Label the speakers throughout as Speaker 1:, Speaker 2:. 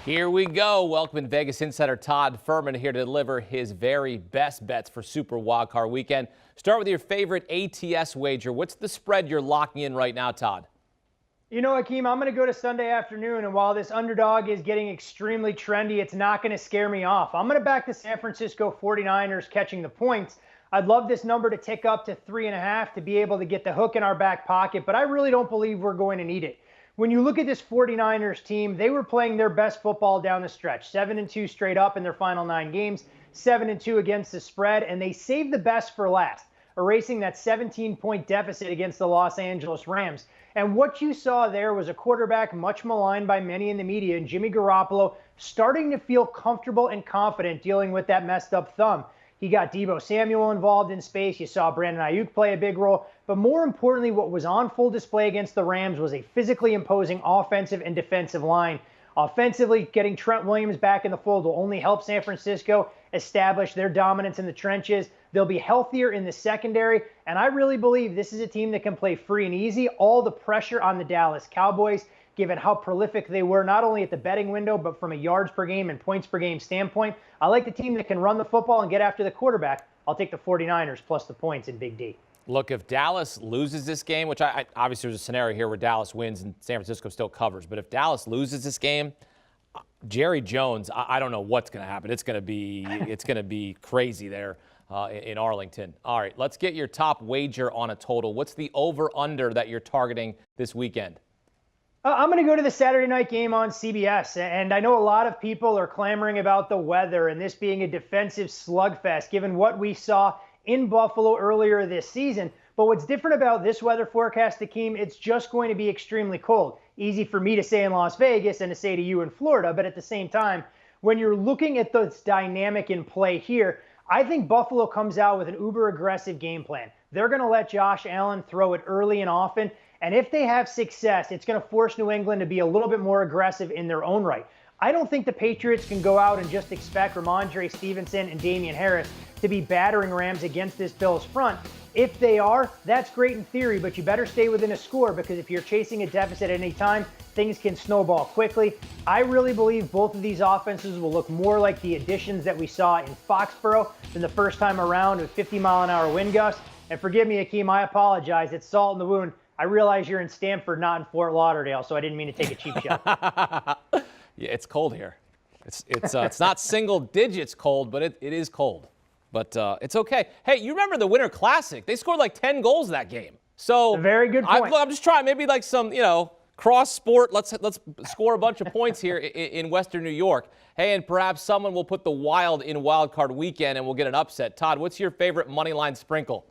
Speaker 1: Here we go. Welcome Vegas insider Todd Furhman here to deliver his very best bets for Super Wildcard Weekend. Start with your favorite ATS wager. What's the spread you're locking in right now, Todd?
Speaker 2: You know, Akeem, I'm going to go to Sunday afternoon, and while this underdog is getting extremely trendy, it's not going to scare me off. I'm going to back the San Francisco 49ers catching the points. I'd love this number to tick up to 3.5 to be able to get the hook in our back pocket, but I really don't believe we're going to need it. When you look at this 49ers team, they were playing their best football down the stretch. 7-2 straight up in their final 9 games, 7-2 against the spread, and they saved the best for last, erasing that 17-point deficit against the Los Angeles Rams. And what you saw there was a quarterback much maligned by many in the media, and Jimmy Garoppolo starting to feel comfortable and confident dealing with that messed up thumb. He got Deebo Samuel involved in space. You saw Brandon Ayuk play a big role. But more importantly, what was on full display against the Rams was a physically imposing offensive and defensive line. Offensively, getting Trent Williams back in the fold will only help San Francisco establish their dominance in the trenches. They'll be healthier in the secondary, and I really believe this is a team that can play free and easy. All the pressure on the Dallas Cowboys, given how prolific they were, not only at the betting window, but from a yards per game and points per game standpoint. I like the team that can run the football and get after the quarterback. I'll take the 49ers plus the points in Big D.
Speaker 1: Look, if Dallas loses this game, which I obviously there's a scenario here where Dallas wins and San Francisco still covers, but if Dallas loses this game, Jerry Jones, I don't know what's going to happen. It's going to be crazy there in Arlington. All right, let's get your top wager on a total. What's the over/under that you're targeting this weekend?
Speaker 2: I'm going to go to the Saturday night game on CBS, and I know a lot of people are clamoring about the weather and this being a defensive slugfest, given what we saw in Buffalo earlier this season. But what's different about this weather forecast, Akeem, it's just going to be extremely cold. Easy for me to say in Las Vegas and to say to you in Florida, but at the same time, when you're looking at this dynamic in play here, I think Buffalo comes out with an uber-aggressive game plan. They're going to let Josh Allen throw it early and often, and if they have success, it's going to force New England to be a little bit more aggressive in their own right. I don't think the Patriots can go out and just expect Ramondre Stevenson and Damian Harris to be battering rams against this Bills front. If they are, that's great in theory, but you better stay within a score, because if you're chasing a deficit at any time, things can snowball quickly. I really believe both of these offenses will look more like the additions that we saw in Foxborough than the first time around with 50-mile-an-hour wind gusts. And forgive me, Akeem, I apologize. It's salt in the wound. I realize you're in Stamford, not in Fort Lauderdale, so I didn't mean to take a cheap shot.
Speaker 1: Yeah, it's cold here. It's not single digits cold, but it is cold. But it's okay. Hey, you remember the Winter Classic? They scored like 10 goals that game. So
Speaker 2: a very good point.
Speaker 1: I'm just trying, maybe like some, cross sport. Let's score a bunch of points here in Western New York. Hey, and perhaps someone will put the Wild in Wild Card Weekend and we'll get an upset. Todd, what's your favorite money line sprinkle?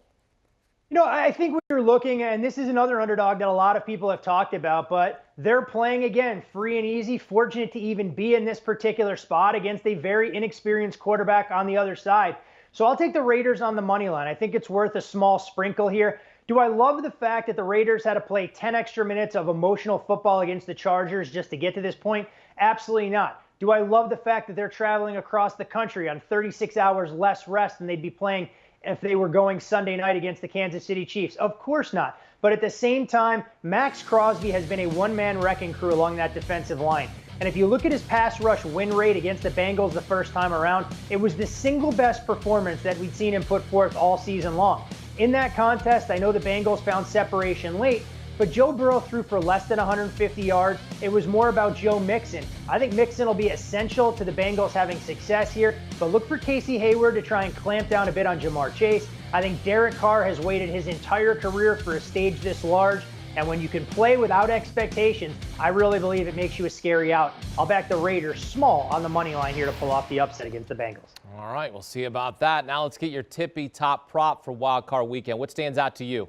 Speaker 2: I think when you're looking, and this is another underdog that a lot of people have talked about, but they're playing, again, free and easy, fortunate to even be in this particular spot against a very inexperienced quarterback on the other side. So I'll take the Raiders on the money line. I think it's worth a small sprinkle here. Do I love the fact that the Raiders had to play 10 extra minutes of emotional football against the Chargers just to get to this point? Absolutely not. Do I love the fact that they're traveling across the country on 36 hours less rest than they'd be playing if they were going Sunday night against the Kansas City Chiefs? Of course not. But at the same time, Max Crosby has been a one-man wrecking crew along that defensive line. And if you look at his pass rush win rate against the Bengals the first time around, it was the single best performance that we'd seen him put forth all season long. In that contest, I know the Bengals found separation late, but Joe Burrow threw for less than 150 yards. It was more about Joe Mixon. I think Mixon will be essential to the Bengals having success here, but look for Casey Hayward to try and clamp down a bit on Jamar Chase. I think Derek Carr has waited his entire career for a stage this large, and when you can play without expectations, I really believe it makes you a scary out. I'll back the Raiders small on the money line here to pull off the upset against the Bengals.
Speaker 1: All right, we'll see about that. Now let's get your tippy top prop for Wild Card Weekend. What stands out to you?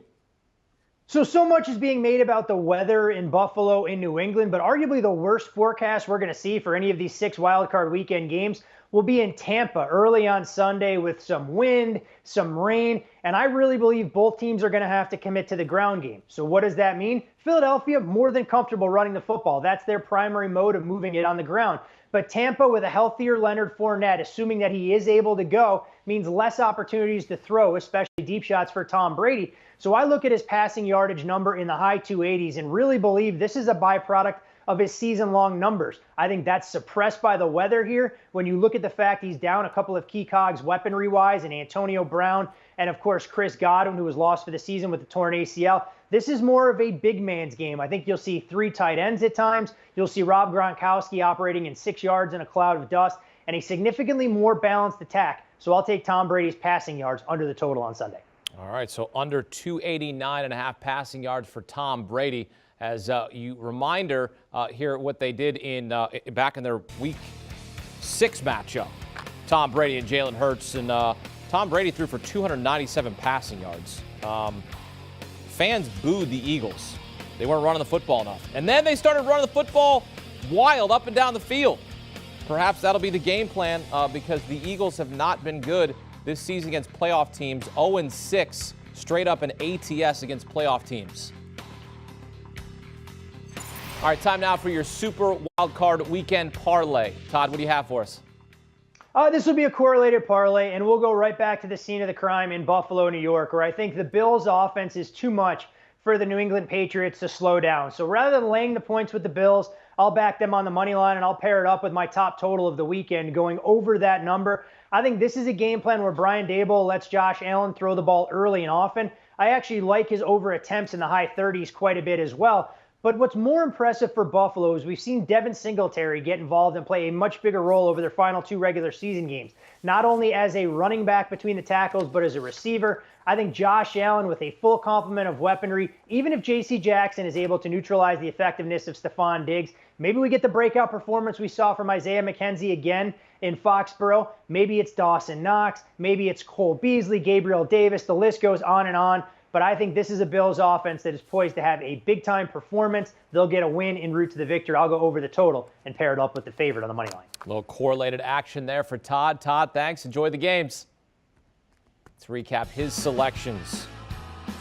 Speaker 2: So much is being made about the weather in Buffalo, in New England, but arguably the worst forecast we're going to see for any of these 6 wildcard weekend games will be in Tampa early on Sunday with some wind, some rain, and I really believe both teams are going to have to commit to the ground game. So what does that mean? Philadelphia, more than comfortable running the football. That's their primary mode of moving it on the ground. But Tampa, with a healthier Leonard Fournette, assuming that he is able to go, means less opportunities to throw, especially deep shots for Tom Brady. So I look at his passing yardage number in the high 280s and really believe this is a byproduct of his season-long numbers. I think that's suppressed by the weather here. When you look at the fact he's down a couple of key cogs weaponry-wise, and Antonio Brown, and of course Chris Godwin, who was lost for the season with the torn ACL. This is more of a big man's game. I think you'll see 3 tight ends at times. You'll see Rob Gronkowski operating in 6 yards in a cloud of dust, and a significantly more balanced attack. So I'll take Tom Brady's passing yards under the total on Sunday.
Speaker 1: All right, so under 289.5 passing yards for Tom Brady. As you reminder here, what they did in back in their Week 6 matchup, Tom Brady and Jalen Hurts, and Tom Brady threw for 297 passing yards. Fans booed the Eagles. They weren't running the football enough, and then they started running the football wild up and down the field. Perhaps that'll be the game plan because the Eagles have not been good this season against playoff teams. 0-6 straight up in ATS against playoff teams. All right, time now for your Super Wildcard Weekend Parlay. Todd, what do you have for us?
Speaker 2: This will be a correlated parlay, and we'll go right back to the scene of the crime in Buffalo, New York, where I think the Bills' offense is too much for the New England Patriots to slow down. So rather than laying the points with the Bills, I'll back them on the money line, and I'll pair it up with my top total of the weekend, going over that number. I think this is a game plan where Brian Daboll lets Josh Allen throw the ball early and often. I actually like his over attempts in the high 30s quite a bit as well. But what's more impressive for Buffalo is we've seen Devin Singletary get involved and play a much bigger role over their final 2 regular season games, not only as a running back between the tackles, but as a receiver. I think Josh Allen, with a full complement of weaponry, even if J.C. Jackson is able to neutralize the effectiveness of Stephon Diggs, maybe we get the breakout performance we saw from Isaiah McKenzie again in Foxborough. Maybe it's Dawson Knox. Maybe it's Cole Beasley, Gabriel Davis. The list goes on and on. But I think this is a Bills offense that is poised to have a big-time performance. They'll get a win en route to the victory. I'll go over the total and pair it up with the favorite on the money line.
Speaker 1: A little correlated action there for Todd. Todd, thanks. Enjoy the games. Let's recap his selections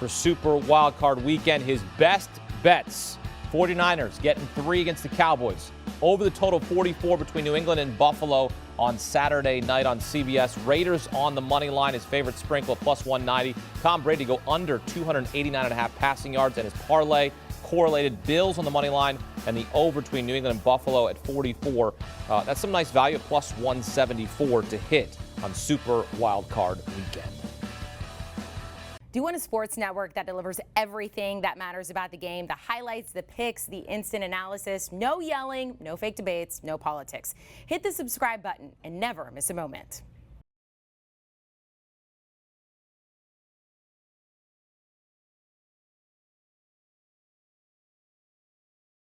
Speaker 1: for Super Wildcard Weekend. His best bets: 49ers getting 3 against the Cowboys. Over the total 44 between New England and Buffalo on Saturday night on CBS. Raiders on the money line, his favorite sprinkle at plus 190. Tom Brady go under 289.5 passing yards, and his parlay correlated Bills on the money line and the over between New England and Buffalo at 44. That's some nice value at plus 174 to hit on Super Wildcard Weekend.
Speaker 3: Do you want a sports network that delivers everything that matters about the game? The highlights, the picks, the instant analysis, no yelling, no fake debates, no politics. Hit the subscribe button and never miss a moment.